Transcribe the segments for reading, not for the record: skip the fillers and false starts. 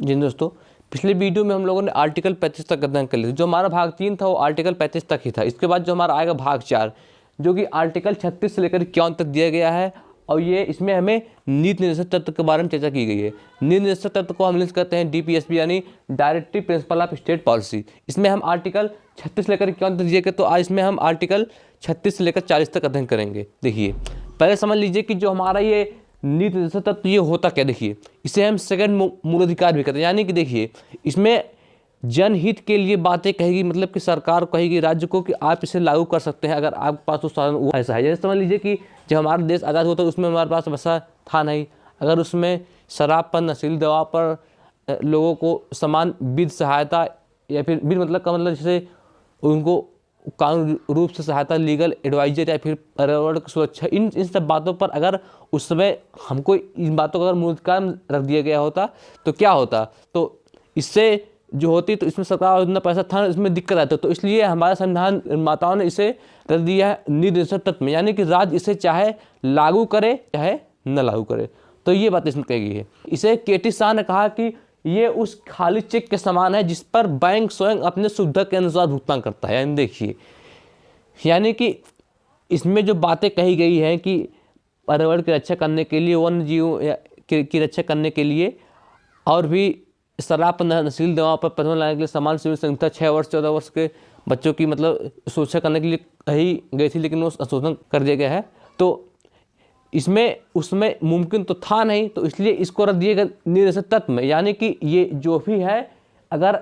जी दोस्तों, पिछले वीडियो में हम लोगों ने आर्टिकल 35 तक अध्ययन कर लिया। जो हमारा भाग 3 था वो आर्टिकल 35 तक ही था। इसके बाद जो हमारा आएगा भाग 4, जो कि आर्टिकल 36 से लेकर 51 तक दिया गया है, और ये इसमें हमें नीति निर्देशक तत्व के बारे में चर्चा की गई है। नीति निर्देशक तत्व को हम इंग्लिश कहते हैं DPSP, यानी directive principle of state policy. इसमें हम आर्टिकल 36 से लेकर 51 तक दिए गए, तो आज इसमें हम आर्टिकल 36 से लेकर 40 तक अध्ययन करेंगे। देखिए, पहले समझ लीजिए कि जो हमारा ये नीति निर्देशक तत्व ये होता क्या। देखिए, इसे हम सेकंड मूलाधिकार भी कहते हैं, यानी कि देखिए इसमें जनहित के लिए बातें कहेगी, मतलब कि सरकार कहेगी राज्य को कि आप इसे लागू कर सकते हैं अगर आपके पास तो साधन ऐसा है। जैसे समझ लीजिए कि जब हमारा देश आज़ाद होता है उसमें हमारे पास वैसा था नहीं। अगर उसमें शराब पर, नशीली दवा पर लोगों को समान वित्त सहायता, या फिर वित्त मतलब का मतलब जैसे उनको कानूनी रूप से सहायता, लीगल एडवाइजर, या फिर पर्यावरण की सुरक्षा, इन सब बातों पर अगर उस समय हमको इन बातों का अगर मूलाधिकार में रख दिया गया होता तो क्या होता, तो इससे जो होती तो इसमें सरकार और इतना पैसा था, इसमें दिक्कत आती। तो इसलिए हमारे संविधान निर्माताओं ने इसे रख दिया है नीति निर्देशक तत्व में, यानी कि राज्य इसे चाहे लागू करे चाहे न लागू करे। तो ये बात इसमें कही गई है। इसे केटी शाह ने कहा कि ये उस खाली चेक के समान है जिस पर बैंक स्वयं अपने सुविधा के अनुसार भुगतान करता है। यानी देखिए, यानी कि इसमें जो बातें कही गई हैं कि पर्यावरण की रक्षा करने के लिए, वन्य जीवों की रक्षा करने के लिए, और भी शराब पर, नशीली दवा पर प्रतिबंध लाने के लिए समान सिविल संस्था 6 वर्ष 14 वर्ष के बच्चों की मतलब सुरक्षा करने के लिए कही गई थी, लेकिन वो संशोधन कर दिया गया है। तो इसमें उसमें मुमकिन तो था नहीं, तो इसलिए इसको रख दिया गया निर्देशक तत्व में। यानी कि ये जो भी है, अगर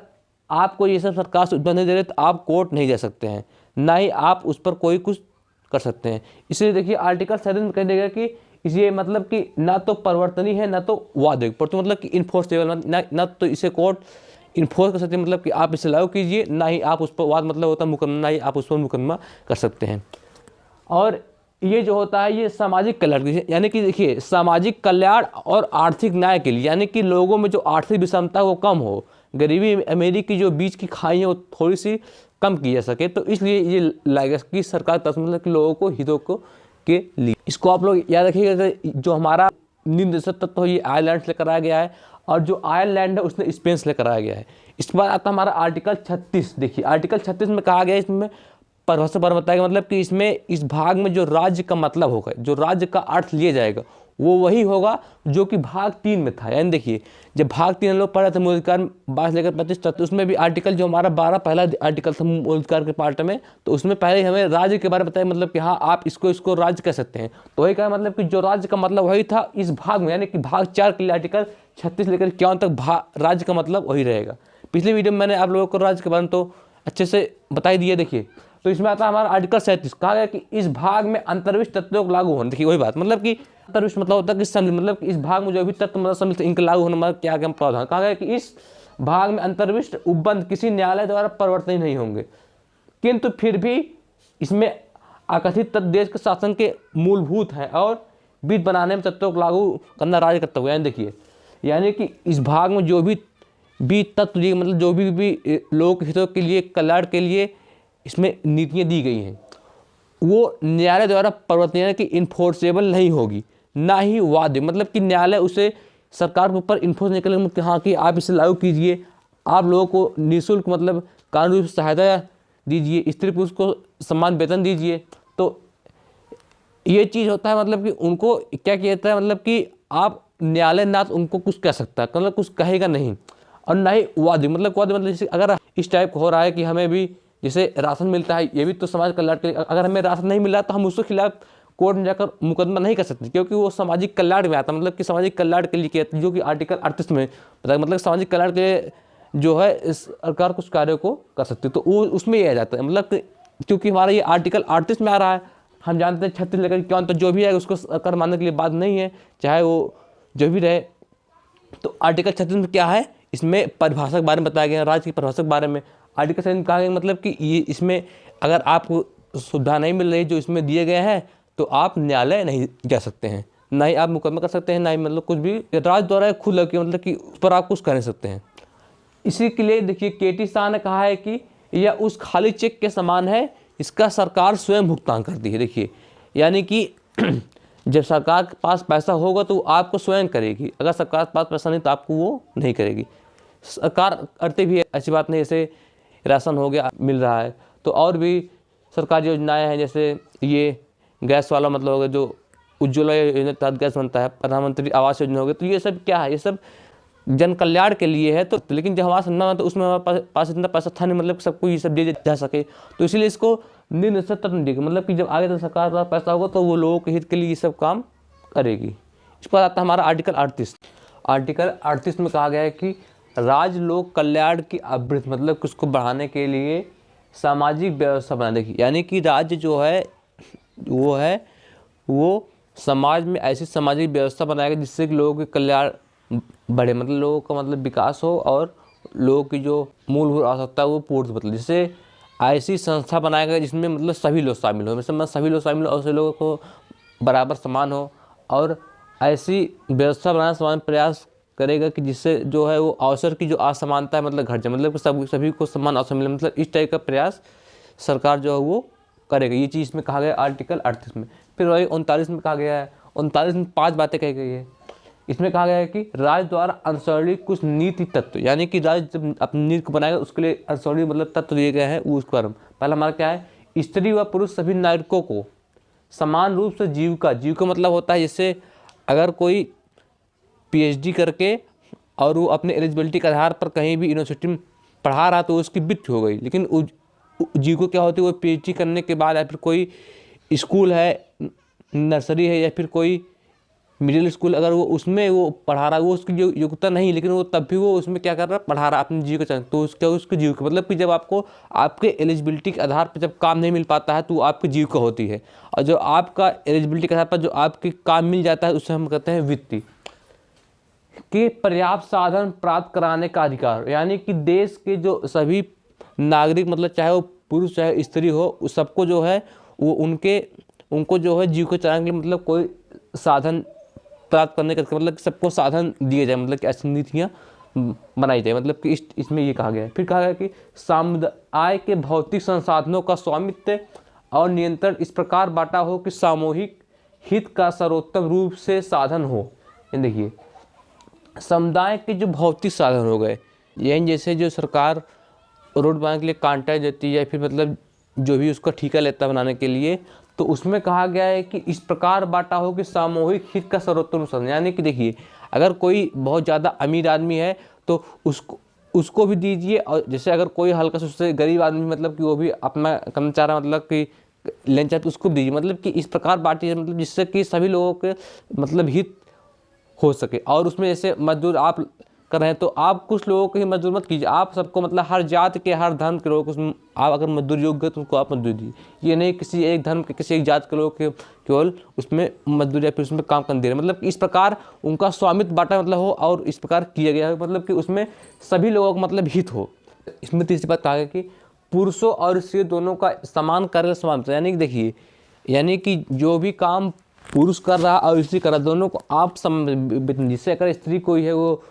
आपको ये सब सरकार सुविधा नहीं दे रहे तो आप कोर्ट नहीं जा सकते हैं, ना ही आप उस पर कोई कुछ कर सकते हैं। इसलिए देखिए आर्टिकल 7 में कह देगा कि ये मतलब कि ना तो परिवर्तनीय है ना तो वादक, पर तो मतलब कि इन्फोर्सेबल, ना तो इसे कोर्ट इन्फोर्स कर सकते हैं, मतलब कि आप इसे लागू कीजिए, ना ही आप उस पर वाद मतलब होता है मुकदमा, ना ही आप उस पर मुकदमा कर सकते हैं। और ये जो होता है ये सामाजिक कल्याण, यानी कि देखिए सामाजिक कल्याण और आर्थिक न्याय के लिए, यानी कि लोगों में जो आर्थिक विषमता वो कम हो, गरीबी अमीरी की जो बीच की खाई है वो थोड़ी सी कम की जा सके, तो इसलिए ये लागेगा कि सरकार तरफ मतलब कि लोगों को हितों को के लिए। इसको आप लोग याद रखिएगा, जो हमारा नीति निर्देशक तत्व ये आयरलैंड से कराया गया है, और जो आयरलैंड है उसने स्पेन से कराया गया है। इसके बाद आता है हमारा आर्टिकल 36। देखिए आर्टिकल 36 में कहा गया, इसमें परिभाषा पर बताया गया, मतलब कि इसमें इस भाग में जो राज्य का मतलब होगा, जो राज्य का अर्थ लिया जाएगा वो वही होगा जो कि भाग 3 में था। यानी देखिए, जब भाग 3 लोग पढ़े थे मूलाधिकार 22 लेकर 35 तक, तो उसमें भी आर्टिकल जो हमारा 12 पहला आर्टिकल था मूलाधिकार के पार्ट में, तो उसमें पहले हमें राज्य के बारे में बताया, मतलब कि हाँ आप इसको राज्य कह सकते हैं। तो वही कहा, मतलब कि जो राज्य का मतलब वही था इस भाग में, यानी कि भाग 4 के लिए आर्टिकल 36 लेकर 51 तक राज्य का मतलब वही रहेगा। पिछले वीडियो में मैंने आप लोगों को राज्य के बारे में तो अच्छे से बता ही दिया। देखिए, तो इसमें आता है हमारा आर्टिकल 37, कहा गया कि इस भाग में अंतर्विष्ट तत्वों को लागू होने। देखिए वही बात, मतलब कि अंतर्विष्ट मतलब होता है कि सम्मिलित, मतलब कि इस भाग में जो भी तत्व मतलब सम्मिलित इनके लागू होने मतलब क्या प्रावधान। कहा गया कि इस भाग में अंतर्विष्ट उपबंध किसी न्यायालय द्वारा परिवर्तनीय नहीं होंगे, किंतु फिर भी इसमें आकथित तत्व देश के शासन के मूलभूत हैं और वित्त बनाने में तत्वों को लागू करना राज्य कर्तव्य। यानी देखिए, यानी कि इस भाग में जो भी तत्व मतलब जो भी लोगों के हितों के लिए, कल्याण के लिए इसमें नीतियाँ दी गई हैं, वो न्यायालय द्वारा परिवर्तनीय, यानी कि इन्फोर्सेबल नहीं होगी, ना ही वाद्य, मतलब कि न्यायालय उसे सरकार के ऊपर इन्फोर्स नहीं करेगा कि हाँ कि आप इसे लागू कीजिए, आप लोगों को निःशुल्क मतलब कानूनी सहायता दीजिए, स्त्री पुरुष को समान वेतन दीजिए। तो ये चीज़ होता है, मतलब कि उनको क्या किया जाता है, मतलब कि आप न्यायालय ना तो उनको कुछ कह सकता है, मतलब कुछ कहेगा नहीं, और ना ही वाद्य, मतलब जैसे अगर इस टाइप हो रहा है कि हमें भी जैसे राशन मिलता है, ये भी तो समाज कल्याण के लिए, अगर हमें राशन नहीं मिला तो हम उसके खिलाफ कोर्ट में जाकर मुकदमा नहीं कर सकते, क्योंकि वो सामाजिक कल्याण में आता है, मतलब कि सामाजिक कल्याण के लिए किया, जो कि आर्टिकल 38 में बताया, मतलब सामाजिक कल्याण के जो है सरकार कुछ कार्यों को कर सकती है, तो वो उसमें ये आ जाता है। मतलब क्योंकि हमारा ये आर्टिकल 38 में आ रहा है, हम जानते हैं 36 लेकर 51 तो जो भी है उसको सरकार मानने के लिए बात नहीं है, चाहे वो जो भी रहे। तो आर्टिकल 36 में क्या है, इसमें परिभाषा के बारे में बताया गया, राज्य की परिभाषा के बारे में। आर्टिकल 7 कहा गया मतलब कि ये इसमें अगर आपको सुविधा नहीं मिल रही जो इसमें दिए गए हैं, तो आप न्यायालय नहीं जा सकते हैं, ना ही आप मुकदमा कर सकते हैं, ना ही मतलब कुछ भी राज्य द्वारा खुद लगे, मतलब कि उस पर आप कुछ कर नहीं सकते हैं। इसी के लिए देखिए केटी शाह ने कहा है कि यह उस खाली चेक के समान है, इसका सरकार स्वयं भुगतान करती है। देखिए, यानी कि जब सरकार के पास पैसा होगा तो वो आपको स्वयं करेगी, अगर सरकार के पास पैसा नहीं तो आपको वो नहीं करेगी। सरकार करते भी है, ऐसी बात नहीं, जैसे राशन हो गया मिल रहा है, तो और भी सरकारी योजनाएं हैं, जैसे ये गैस वाला मतलब हो गया, जो उज्ज्वला योजना के तहत गैस बनता है, प्रधानमंत्री आवास योजना हो गया, तो ये सब क्या है, ये सब जन कल्याण के लिए है। तो लेकिन जब हमारा सुनना तो उसमें हमारे पास इतना पैसा था नहीं, मतलब सबको ये सब दिया जा सके, तो इसीलिए इसको निःशर्त देगी, मतलब कि जब आगे तो सरकार का पैसा होगा तो वो लोगों के हित के लिए ये सब काम करेगी। इस पर आता है हमारा आर्टिकल 38। आर्टिकल 38 में कहा गया है कि राज्य लोक कल्याण की आवृत्ति, मतलब कि उसको बढ़ाने के लिए सामाजिक व्यवस्था बनाने की, यानी कि राज्य जो है वो समाज में ऐसी सामाजिक व्यवस्था बनाएगा जिससे कि लोगों के कल्याण बढ़े, मतलब लोगों का मतलब विकास हो और लोगों की जो मूलभूत आवश्यकता है वो पूर्ण, मतलब जिससे ऐसी संस्था बनाएगा जिसमें मतलब सभी लोग शामिल हो, मतलब सभी लोग शामिल हो और सभी लोगों को बराबर समान हो, और ऐसी व्यवस्था बनाने समान प्रयास करेगा कि जिससे जो है वो अवसर की जो असमानता है मतलब घट जाए, मतलब सभी को समान अवसर मिले, मतलब इस टाइप का प्रयास सरकार जो है वो करेगा। ये चीज़ में कहा गया आर्टिकल 38 में। फिर वही 39 में कहा गया है, 39 में 5 बातें कही गई है। इसमें कहा गया है कि राज्य द्वारा अनुसरणीय कुछ नीति तत्व, यानी कि राज्य जब अपनी नीति को बनाएगा उसके लिए अनुसरणीय मतलब तत्व दिए गए हैं, वो उसके बारे में पहला हमारा क्या है, स्त्री व पुरुष सभी नागरिकों को समान रूप से जीविका मतलब होता है, जैसे अगर कोई PhD करके और वो अपने एलिजिबिलिटी के आधार पर कहीं भी यूनिवर्सिटी में पढ़ा रहा तो उसकी मृत्यु हो गई, लेकिन जीविका क्या होती है, वो PhD करने के बाद या फिर कोई स्कूल है, नर्सरी है या फिर कोई मिडिल स्कूल, अगर वो उसमें वो पढ़ा रहा है, वो उसकी जो योग्यता नहीं, लेकिन वो तब भी वो उसमें क्या कर रहा है, पढ़ा रहा है अपनी जीविका चाह, तो उसकी जीविका मतलब कि जब आपको आपके एलिजिबिलिटी के आधार पर जब काम नहीं मिल पाता है तो आपकी जीविका होती है, और जो आपका एलिजिबिलिटी के आधार पर जो आपके काम मिल जाता है उसे हम कहते हैं वित्तीय के पर्याप्त साधन प्राप्त कराने का अधिकार, यानी कि देश के जो सभी नागरिक मतलब चाहे वो पुरुष चाहे स्त्री हो, सबको जो है वो उनको जो है जीविका चलाने के लिए मतलब कोई साधन प्राप्त करने का, मतलब सबको साधन दिए जाए, मतलब कि ऐसी नीतियाँ बनाई जाए, मतलब कि इसमें ये कहा गया है। फिर कहा गया कि समुदाय के भौतिक संसाधनों का स्वामित्व और नियंत्रण इस प्रकार बांटा हो कि सामूहिक हित का सर्वोत्तम रूप से साधन हो। देखिए समुदाय के जो भौतिक साधन हो गए, यही जैसे जो सरकार रोड बनाने के लिए कॉन्ट्रैक्ट देती है या फिर मतलब जो भी उसका ठेका लेता है बनाने के लिए, तो उसमें कहा गया है कि इस प्रकार बांटा हो कि सामूहिक हित का सर्वोत्तम साधन, यानी कि देखिए अगर कोई बहुत ज़्यादा अमीर आदमी है तो उसको भी दीजिए, और जैसे अगर कोई हल्का से उससे गरीब आदमी मतलब कि वो भी अपना करना चाह रहा मतलब कि लेना चाहते उसको भी दीजिए, मतलब कि इस प्रकार बांटिए मतलब जिससे कि सभी लोगों के मतलब हित हो सके। और उसमें जैसे मजदूर आप कर रहे हैं तो आप कुछ लोगों को ही मजदूर मत कीजिए, आप सबको मतलब हर जात के हर धर्म के लोगों को आप अगर मजदूर योग्य है तो उनको आप मजदूरी दीजिए। ये नहीं किसी एक धर्म के किसी एक जात के लोगों के केवल उसमें मजदूरी या फिर उसमें काम करने दे रहे, मतलब इस प्रकार उनका स्वामित्व बांटा मतलब हो और इस प्रकार किया गया है, मतलब कि उसमें सभी लोगों का मतलब हित हो। इसमें तीसरी बात कहा गया कि पुरुषों और स्त्री दोनों का समान कार्य समान, यानी कि देखिए यानी कि जो भी काम पुरुष कर रहा और स्त्री कर रहा दोनों को आप वेतन, जिससे अगर स्त्री कोई है वो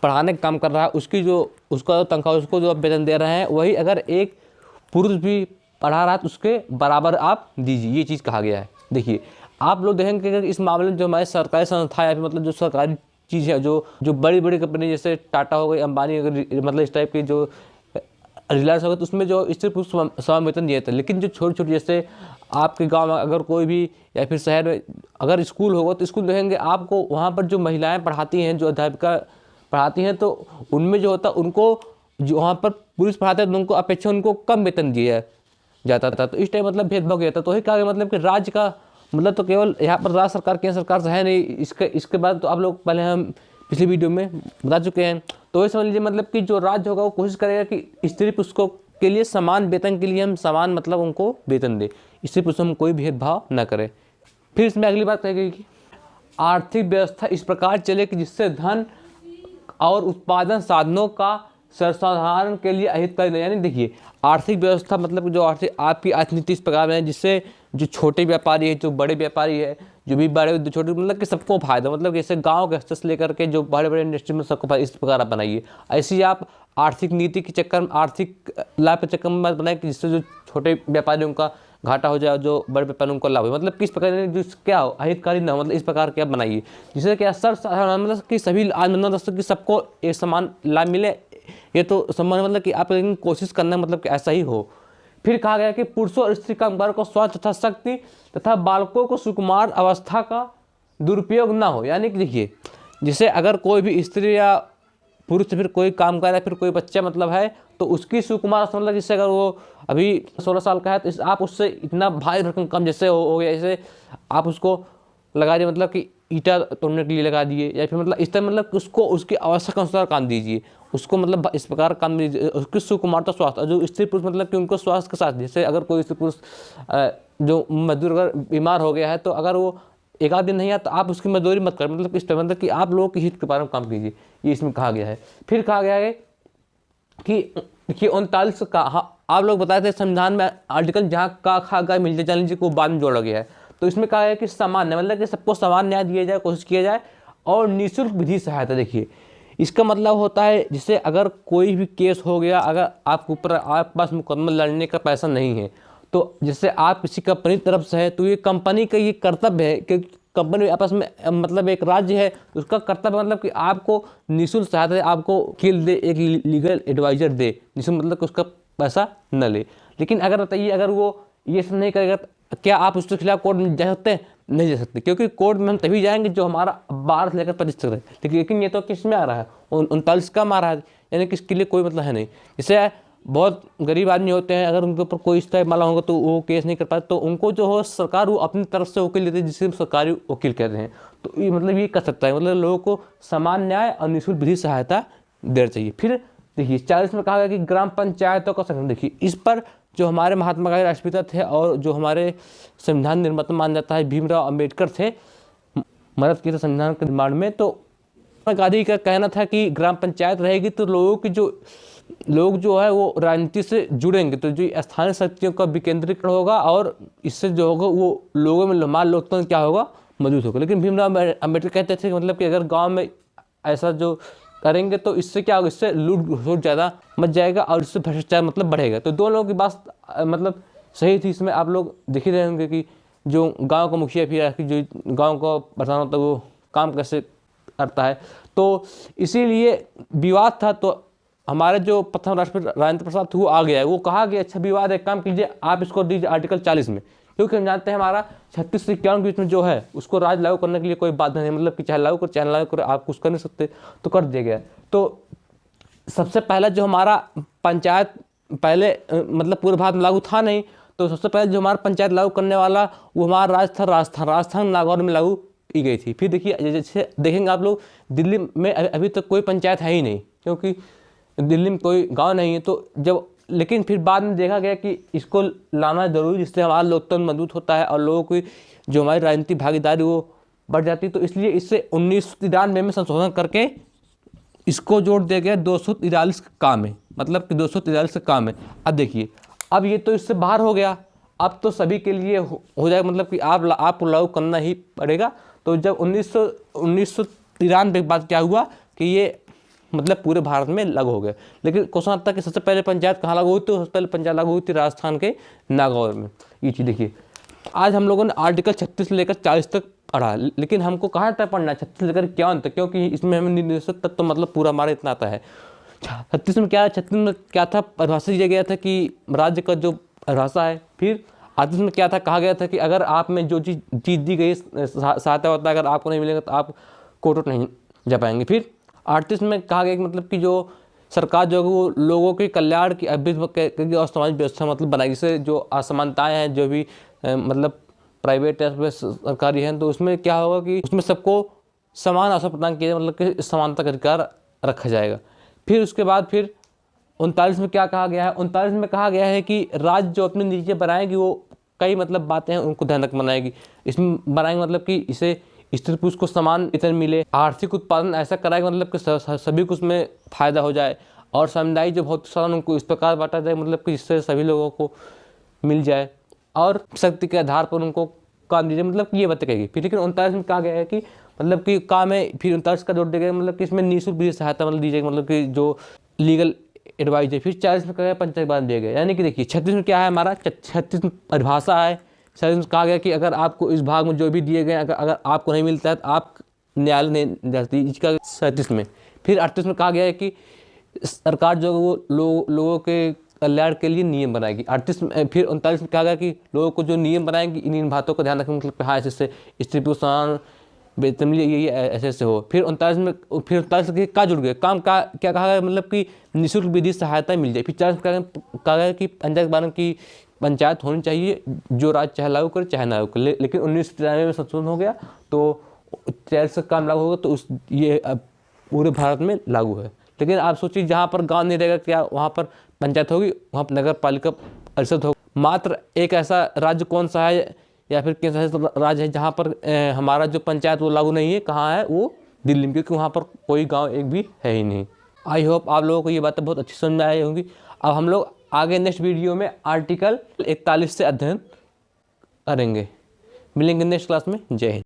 पढ़ाने का काम कर रहा है उसका तनख्वाह उसको जो आप वेतन दे रहे हैं वही अगर एक पुरुष भी पढ़ा रहा है तो उसके बराबर आप दीजिए, ये चीज़ कहा गया है। देखिए आप लोग देखेंगे कि इस मामले में जो हमारे सरकारी संस्था या फिर मतलब जो सरकारी चीज़ है जो बड़ी बड़ी कंपनी जैसे टाटा हो गई, अंबानी अगर मतलब इस टाइप की जो रिलायंस हो गई तो उसमें जो स्त्री पुरुष समान वेतन दिए थे, लेकिन जो छोटी छोटी जैसे आपके गांव में अगर कोई भी या फिर शहर में अगर स्कूल होगा तो स्कूल देखेंगे आपको वहाँ पर जो महिलाएं पढ़ाती हैं जो अध्यापिका पढ़ाती हैं तो उनमें जो होता उनको जो वहाँ पर पुरुष पढ़ाते हैं तो उनको अपेक्षा उनको कम वेतन दिया जाता था, तो इस टाइम मतलब भेदभाव किया था। तो वही कहा मतलब कि राज्य का मतलब तो केवल यहाँ पर राज्य सरकार केंद्र सरकार से है नहीं, इसके बाद तो आप लोग पहले हम पिछली वीडियो में बता चुके हैं। तो वही समझ लीजिए मतलब कि जो राज्य होगा वो कोशिश करेगा कि स्त्री पुरुषों के लिए समान वेतन के लिए हम समान मतलब उनको वेतन दें, स्त्री पुरुषों में कोई भेदभाव न करें। फिर इसमें अगली बात कही गई कि आर्थिक व्यवस्था इस प्रकार चले कि जिससे धन और उत्पादन साधनों का सर्वसाधारण के लिए अहितकारी नहीं, यानी देखिए आर्थिक व्यवस्था मतलब जो आर्थिक आपकी अर्थनीति इस प्रकार है जिससे जो छोटे व्यापारी है जो बड़े व्यापारी है जो भी बड़े छोटे मतलब कि सबको फायदा, मतलब जैसे गांव के स्तर से लेकर के जो बड़े बड़े इंडस्ट्री में सबको फायदा, इस प्रकार आप बनाइए। ऐसी आप आर्थिक नीति के चक्कर में आर्थिक लाभ के चक्कर में बनाए कि जिससे जो छोटे व्यापारी उनका घाटा हो जाए, जो बड़े व्यापारी उनको लाभ हो, मतलब किस प्रकार जो क्या हो अहितकारी न हो, मतलब इस प्रकार के आप बनाइए जिससे क्या मतलब कि सभी आम कि सबको एक समान लाभ मिले। ये तो संभव मतलब कि आप लेकिन कोशिश करना मतलब कि ऐसा ही हो। फिर कहा गया कि पुरुषों और स्त्री कामगारों को स्वास्थ्य तथा शक्ति तथा बालकों को सुकुमार अवस्था का दुरुपयोग ना हो। यानी कि देखिए, जैसे अगर कोई भी स्त्री या पुरुष फिर कोई काम कर रहा है, फिर कोई बच्चा मतलब है, तो उसकी सुकुमार मतलब जैसे अगर वो अभी 16 साल का है तो आप उससे इतना भारी भरकम काम जैसे हो गया, जैसे आप उसको लगा दिए मतलब कि ईंटा तोड़ने के लिए लगा दिए, या फिर मतलब इस तरह मतलब उसको उसकी आवश्यकता अनुसार काम दीजिए, उसको मतलब इस प्रकार काम दीजिए, उसकी सुकुमारता स्वास्थ्य। जो स्त्री पुरुष मतलब कि उनको स्वास्थ्य के साथ, जैसे अगर कोई स्त्री पुरुष जो मजदूर अगर बीमार हो गया है तो अगर वो एक आध दिन नहीं आता, आप उसकी मजदूरी मत करें, मतलब इस मतलब कि आप लोगों के हित के बारे में काम कीजिए, ये इसमें कहा गया है। फिर कहा गया है कि देखिए 39 का आप लोग बताए थे संविधान में आर्टिकल जहाँ का खा गा मिलते जान लीजिए को बाद में जोड़ा गया है, तो इसमें कहा है कि सामान्य मतलब कि सबको समान न्याय दिया जाए, कोशिश किया जाए, और निःशुल्क विधि सहायता। देखिए इसका मतलब होता है जैसे अगर कोई भी केस हो गया, अगर आपके ऊपर आपके पास मुकदमा लड़ने का पैसा नहीं है, तो जैसे आप किसी कंपनी की तरफ से है तो ये कंपनी का ये कर्तव्य है कि कंपनी आपस में मतलब एक राज्य है, उसका कर्तव्य मतलब कि आपको निःशुल्क सहायता दे, आपको वकील दे, एक लीगल एडवाइजर दे निःशुल्क, मतलब कि उसका पैसा न ले। लेकिन अगर बताइए अगर वो ये सब नहीं करेगा, क्या आप उसके खिलाफ कोर्ट में जा सकते हैं? नहीं जा सकते, क्योंकि कोर्ट में हम तभी जाएंगे जो हमारा 12 से लेकर 25 तक है। लेकिन ये तो किस में आ रहा है, 39 का आ रहा है, यानी कि इसके लिए कोई मतलब है नहीं। जैसे बहुत गरीब आदमी होते हैं, अगर उनके ऊपर कोई इस टाइप माला होगा तो वो केस नहीं कर पाते, तो उनको जो हो सरकार वो अपनी तरफ से वकील देती है, जिसे सरकारी वकील कहते हैं। तो ये मतलब ये कर सकता है, मतलब लोगों को समान न्याय और निःशुल्क विधि सहायता देना चाहिए। फिर देखिए 40 में कहा गया कि ग्राम पंचायतों का संगठन। देखिए इस पर जो हमारे महात्मा गांधी राष्ट्रपिता थे और जो हमारे संविधान निर्माता मान जाता है भीमराव अम्बेडकर थे, मदद की थी संविधान के निर्माण में। तो गांधी का कहना था कि ग्राम पंचायत रहेगी तो लोगों की लोग जो है वो राजनीति से जुड़ेंगे, तो जो स्थानीय शक्तियों का विकेंद्रीकरण होगा और इससे जो होगा वो लोगों में हमारा लोकतंत्र क्या होगा, मजबूत होगा। लेकिन भीमराव अम्बेडकर कहते थे कि मतलब कि अगर गांव में ऐसा जो करेंगे तो इससे क्या होगा, इससे लूट घसोट ज़्यादा मच जाएगा और इससे भ्रष्टाचार मतलब बढ़ेगा। तो दो लोगों की बात मतलब सही थी। इसमें आप लोग देख ही रहे होंगे कि जो गाँव का मुखिया फिर जो गाँव का प्रधान होता है वो काम कैसे करता है। तो इसीलिए विवाद था, तो हमारे जो प्रथम राष्ट्रपति राजेंद्र प्रसाद थे वो आ गया है, वो कहा कि अच्छा विवाद एक काम कीजिए, आप इसको दीजिए आर्टिकल 40 में, क्योंकि हम जानते हैं हमारा 36 से 51 के बीच में जो है उसको राज लागू करने के लिए कोई बाधा नहीं, मतलब कि चाहे लागू कर चाहे लागू करे, आप कुछ कर नहीं सकते, तो कर दिया गया। तो सबसे पहला जो हमारा पंचायत पहले मतलब पूरे भारत में लागू था नहीं, तो सबसे पहले जो हमारा पंचायत लागू करने वाला वो हमारा राजस्थान नागौर में लागू की गई थी। फिर देखिए जैसे देखेंगे आप लोग दिल्ली में अभी तक कोई पंचायत है ही नहीं, क्योंकि दिल्ली में कोई गांव नहीं है। तो जब लेकिन फिर बाद में देखा गया कि इसको लाना जरूरी, जिससे हमारा लोकतंत्र मजबूत होता है और लोगों की जो हमारी राजनीतिक भागीदारी वो बढ़ जाती है। तो इसलिए इससे 1993 में संशोधन करके इसको जोड़ दिया गया 243 काम है, मतलब कि 243 काम है। अब देखिए अब ये तो इससे बाहर हो गया, अब तो सभी के लिए हो जाएगा, मतलब कि आपको लागू करना ही पड़ेगा। तो जब 1993 के बाद क्या हुआ कि ये मतलब पूरे भारत में लागू हो गया। लेकिन क्वेश्चन आता है कि सबसे पहले पंचायत कहाँ लागू हुई? तो सबसे पहले पंचायत लागू हुई थी राजस्थान के नागौर में। ये चीज़ देखिए, आज हम लोगों ने आर्टिकल 36 से लेकर 40 तक पढ़ा, लेकिन हमको कहाँ तक पढ़ना है 36 से लेकर 51 तक, क्योंकि इसमें हमें निर्देशक तक तो मतलब पूरा हमारा इतना आता है। 36 में क्या है, 36 में क्या था, परिभाषा दिया गया था कि राज्य का जो परिभाषा है। फिर 38 में क्या था, कहा गया था कि अगर आप में जो चीज़ दी गई सहायता होता है, अगर आपको नहीं मिलेगा तो आप कोर्ट नहीं जा पाएंगे। फिर 38 में कहा गया कि मतलब कि जो सरकार जो है वो लोगों के कल्याण की अभ्युदय और समाज व्यवस्था मतलब बनाएगी, जिससे जो असमानताएं हैं जो भी मतलब प्राइवेट या सरकारी हैं, तो उसमें क्या होगा कि उसमें सबको समान अवसर प्रदान किया, मतलब कि समानता का अधिकार रखा जाएगा। फिर उसके बाद फिर 39 में क्या कहा गया है, 39 में कहा गया है कि राज्य जो अपनी नीतियाँ बनाएगी वो कई मतलब बातें हैं उनको ध्यान रख बनाएगी। इसमें बनाएंगे मतलब कि इसे स्त्री पुरुष को समान वेतन मिले, आर्थिक उत्पादन ऐसा कराएगा मतलब कि सभी को उसमें फायदा हो जाए, और सामुदायिक जो भौतिक साधन उनको इस प्रकार बांटा जाए मतलब कि जिससे सभी लोगों को मिल जाए, और शक्ति के आधार पर उनको काम दीजिए, मतलब कि ये बातें कहेगी। फिर लेकिन 39 में कहा गया है कि मतलब कि काम है, फिर 39 का जोड़ दिया गया मतलब कि इसमें निःशुल्क विधि सहायता मतलब दी जाएगी, मतलब कि जो लीगल एडवाइजर, फिर 40 में कहा गया पंचायत बांध दिया गया। यानी कि देखिए 36 में क्या है हमारा, 36 में परिभाषा है। 36 में कहा गया कि अगर आपको इस भाग में जो भी दिए गए अगर आपको नहीं मिलता है तो आप न्यायालय नहीं जाती, इसका 37 में। फिर 38 में कहा गया है कि सरकार जो है वो लोगों के कल्याण के लिए नियम बनाएगी। 38 में फिर 39 में कहा गया कि लोगों को जो नियम बनाएंगे इन बातों का ध्यान रखें, मतलब हाँ ऐसे स्त्री पुरुष वेतन मिले, ये ऐसे हो। फिर 39 में का जुड़ गए काम का क्या कहा गया, मतलब कि निःशुल्क विधि सहायता मिल जाए। फिर 40 में कहा गया कि पंचायत होनी चाहिए जो राज्य चाहे लागू करे चाहे ना लागू करे। लेकिन 1993 में संशोधन हो गया तो 40 का काम लागू होगा तो ये अब पूरे भारत में लागू है। लेकिन आप सोचिए जहाँ पर गांव नहीं रहेगा क्या वहाँ पर पंचायत होगी, वहाँ पर नगर पालिका परिषद होगी। मात्र एक ऐसा राज्य कौन सा है या फिर केंद्र शासित राज्य है जहाँ पर हमारा जो पंचायत वो लागू नहीं है, कहाँ है वो दिल्ली में, क्योंकि वहाँ पर कोई गांव एक भी है ही नहीं। आई होप आप लोगों को ये बातें बहुत अच्छी समझ में आई होंगी। अब हम लोग आगे नेक्स्ट वीडियो में आर्टिकल 41 से अध्ययन करेंगे। मिलेंगे नेक्स्ट क्लास में। जय हिंद।